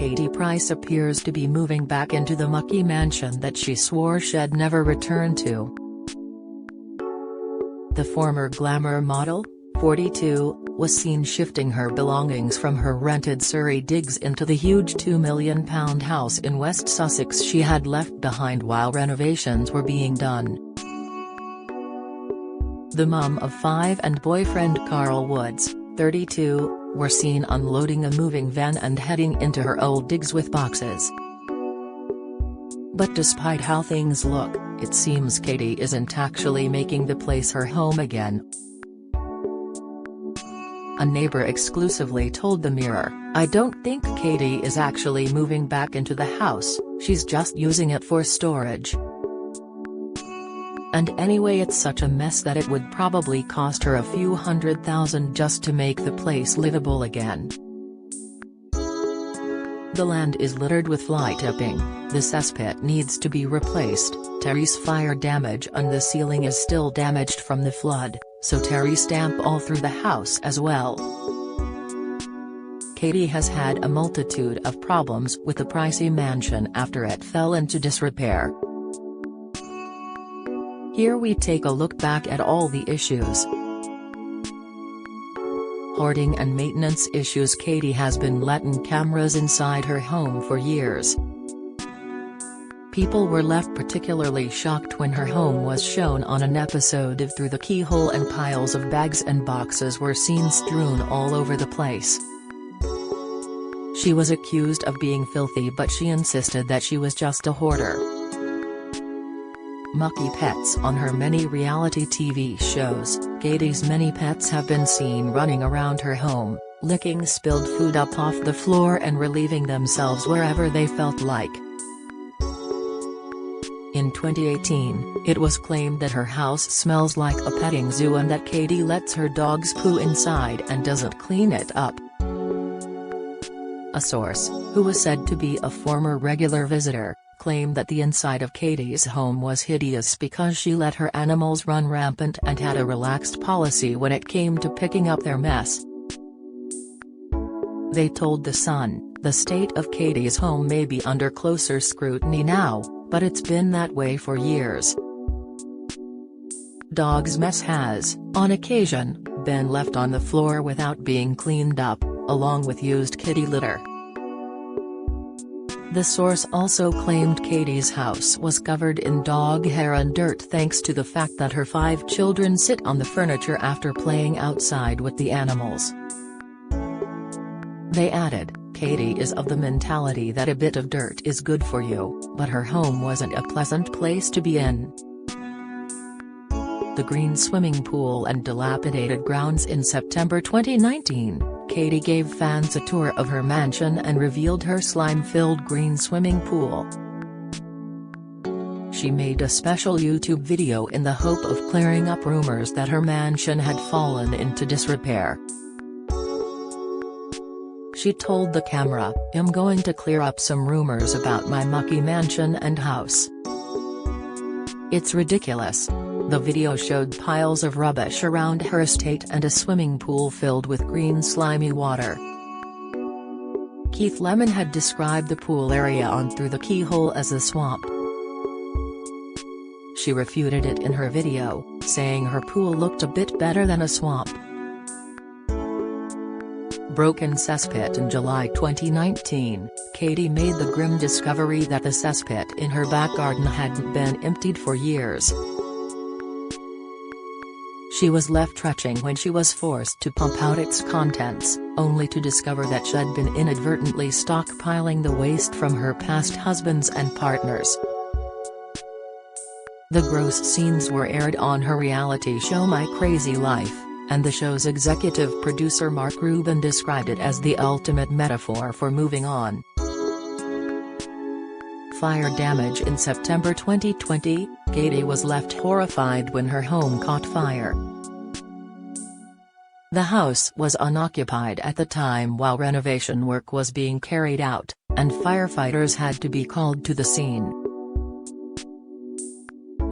Katie Price appears to be moving back into the Mucky Mansion that she swore she'd never return to. The former glamour model, 42, was seen shifting her belongings from her rented Surrey digs into the huge £2 million house in West Sussex she had left behind while renovations were being done. The mum of 5 and boyfriend Carl Woods, 32, were seen unloading a moving van and heading into her old digs with boxes. But despite how things look, it seems Katie isn't actually making the place her home again. A neighbor exclusively told the Mirror, "I don't think Katie is actually moving back into the house, she's just using it for storage. And anyway, it's such a mess that it would probably cost her a few $100,000 just to make the place livable again. The land is littered with fly tipping, the cesspit needs to be replaced, terrace fire damage and the ceiling is still damaged from the flood, so terrace damp all through the house as well." Katie has had a multitude of problems with the pricey mansion after it fell into disrepair. Here we take a look back at all the issues. Hoarding and maintenance issues. Katie has been letting cameras inside her home for years. People were left particularly shocked when her home was shown on an episode of Through the Keyhole and piles of bags and boxes were seen strewn all over the place. She was accused of being filthy, but she insisted that she was just a hoarder. Mucky pets. On her many reality TV shows, Katie's many pets have been seen running around her home, licking spilled food up off the floor and relieving themselves wherever they felt like. In 2018, it was claimed that her house smells like a petting zoo and that Katie lets her dogs poo inside and doesn't clean it up. A source, who was said to be a former regular visitor, claimed that the inside of Katie's home was hideous because she let her animals run rampant and had a relaxed policy when it came to picking up their mess. They told The Sun, "The state of Katie's home may be under closer scrutiny now, but it's been that way for years. Dog's mess has, on occasion, been left on the floor without being cleaned up, along with used kitty litter." The source also claimed Katie's house was covered in dog hair and dirt thanks to the fact that her 5 children sit on the furniture after playing outside with the animals. They added, "Katie is of the mentality that a bit of dirt is good for you, but her home wasn't a pleasant place to be in." The green swimming pool and dilapidated grounds. In September 2019, Katie gave fans a tour of her mansion and revealed her slime-filled green swimming pool. She made a special YouTube video in the hope of clearing up rumors that her mansion had fallen into disrepair. She told the camera, "I'm going to clear up some rumors about my Mucky Mansion and house. It's ridiculous." The video showed piles of rubbish around her estate and a swimming pool filled with green slimy water. Keith Lemon had described the pool area on Through the Keyhole as a swamp. She refuted it in her video, saying her pool looked a bit better than a swamp. Broken cesspit. In July 2019, Katie made the grim discovery that the cesspit in her back garden hadn't been emptied for years. She was left retching when she was forced to pump out its contents, only to discover that she'd been inadvertently stockpiling the waste from her past husbands and partners. The gross scenes were aired on her reality show My Crazy Life, and the show's executive producer Mark Rubin described it as the ultimate metaphor for moving on. Fire damage. In September 2020, Katie was left horrified when her home caught fire. The house was unoccupied at the time while renovation work was being carried out, and firefighters had to be called to the scene.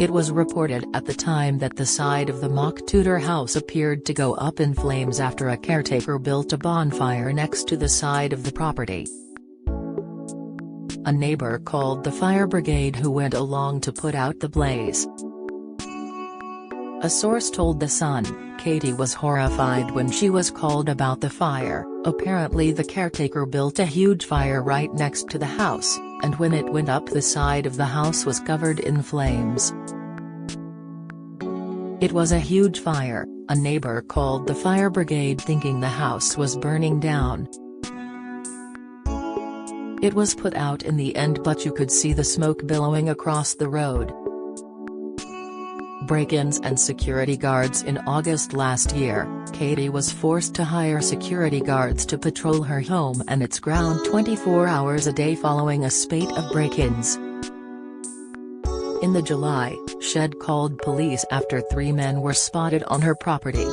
It was reported at the time that the side of the mock Tudor house appeared to go up in flames after a caretaker built a bonfire next to the side of the property. a neighbor called the fire brigade who went along to put out the blaze. A source told The Sun, Katie was horrified when she was called about the fire. Apparently the caretaker built a huge fire right next to the house, and when it went up, the side of the house was covered in flames. It was a huge fire, a neighbor called the fire brigade thinking the house was burning down. It was put out in the end, but you could see the smoke billowing across the road. Break-ins and security guards. In August last year, Katie was forced to hire security guards to patrol her home and its ground 24 hours a day following a spate of break-ins. In the July, Shed called police after 3 men were spotted on her property.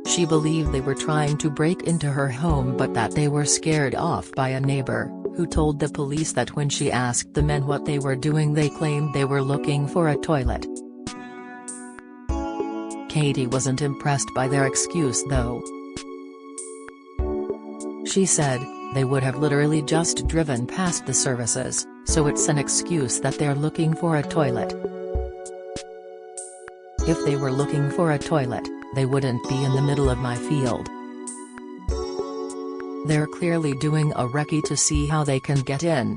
She believed they were trying to break into her home but that they were scared off by a neighbor, who told the police that when she asked the men what they were doing, they claimed they were looking for a toilet. Katie wasn't impressed by their excuse though. She said, "They would have literally just driven past the services, so it's an excuse that they're looking for a toilet. If they were looking for a toilet, they wouldn't be in the middle of my field. They're clearly doing a recce to see how they can get in."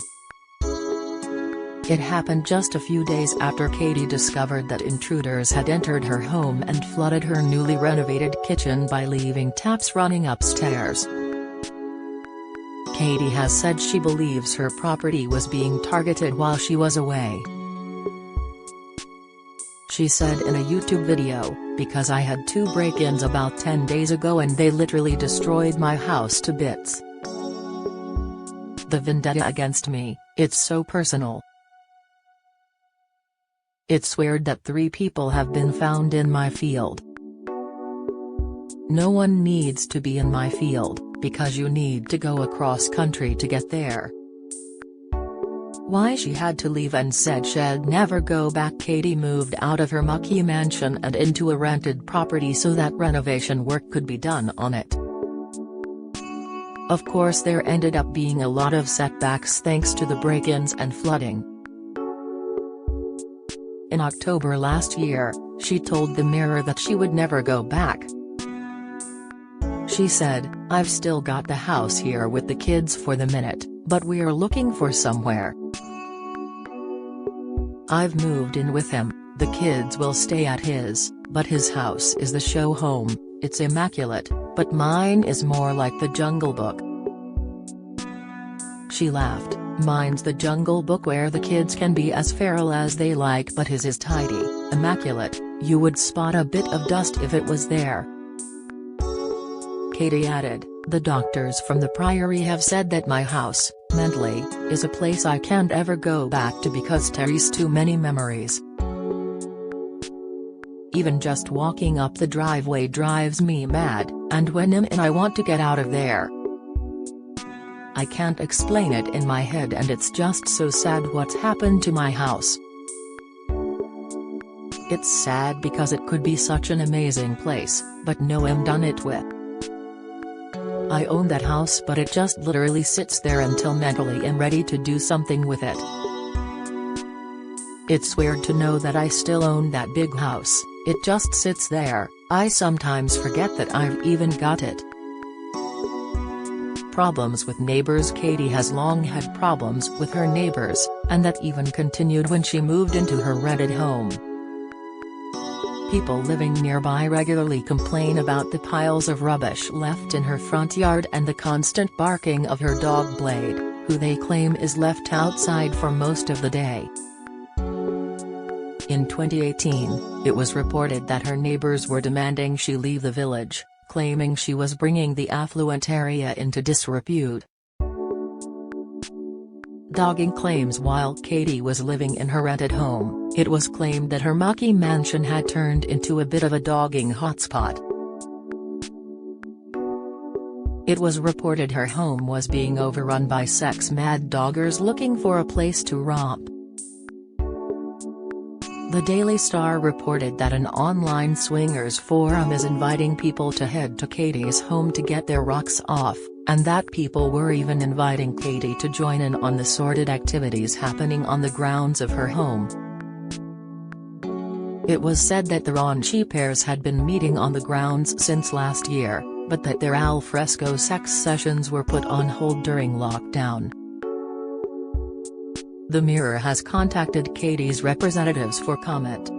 It happened just a few days after Katie discovered that intruders had entered her home and flooded her newly renovated kitchen by leaving taps running upstairs. Katie has said she believes her property was being targeted while she was away. She said in a YouTube video, "Because I had 2 break-ins about 10 days ago and they literally destroyed my house to bits. The vendetta against me, it's so personal. It's weird that 3 people have been found in my field. No one needs to be in my field, because you need to go across country to get there." Why she had to leave and said she'd never go back. Katie moved out of her Mucky Mansion and into a rented property so that renovation work could be done on it. Of course there ended up being a lot of setbacks thanks to the break-ins and flooding. In October last year, she told the Mirror that she would never go back. She said, "I've still got the house here with the kids for the minute, but we're looking for somewhere. I've moved in with him, the kids will stay at his, but his house is the show home, it's immaculate, but mine is more like the Jungle Book." She laughed, "Mine's the Jungle Book where the kids can be as feral as they like, but his is tidy, immaculate, you would spot a bit of dust if it was there." Katie added, "The doctors from the Priory have said that my house, mentally, is a place I can't ever go back to because there's too many memories. Even just walking up the driveway drives me mad, and when I'm in I want to get out of there. I can't explain it in my head and it's just so sad what's happened to my house. It's sad because it could be such an amazing place, but no I'm done it with. I own that house but it just literally sits there until mentally I'm ready to do something with it. It's weird to know that I still own that big house, it just sits there, I sometimes forget that I've even got it." Problems with neighbors. Katie has long had problems with her neighbors, and that even continued when she moved into her rented home. People living nearby regularly complain about the piles of rubbish left in her front yard and the constant barking of her dog Blade, who they claim is left outside for most of the day. In 2018, it was reported that her neighbors were demanding she leave the village, claiming she was bringing the affluent area into disrepute. Dogging claims. While Katie was living in her rented home, it was claimed that her Mucky Mansion had turned into a bit of a dogging hotspot. It was reported her home was being overrun by sex-mad doggers looking for a place to romp. The Daily Star reported that an online swingers forum is inviting people to head to Katie's home to get their rocks off, and that people were even inviting Katie to join in on the sordid activities happening on the grounds of her home. It was said that the raunchy pairs had been meeting on the grounds since last year, but that their al fresco sex sessions were put on hold during lockdown. The Mirror has contacted Katie's representatives for comment.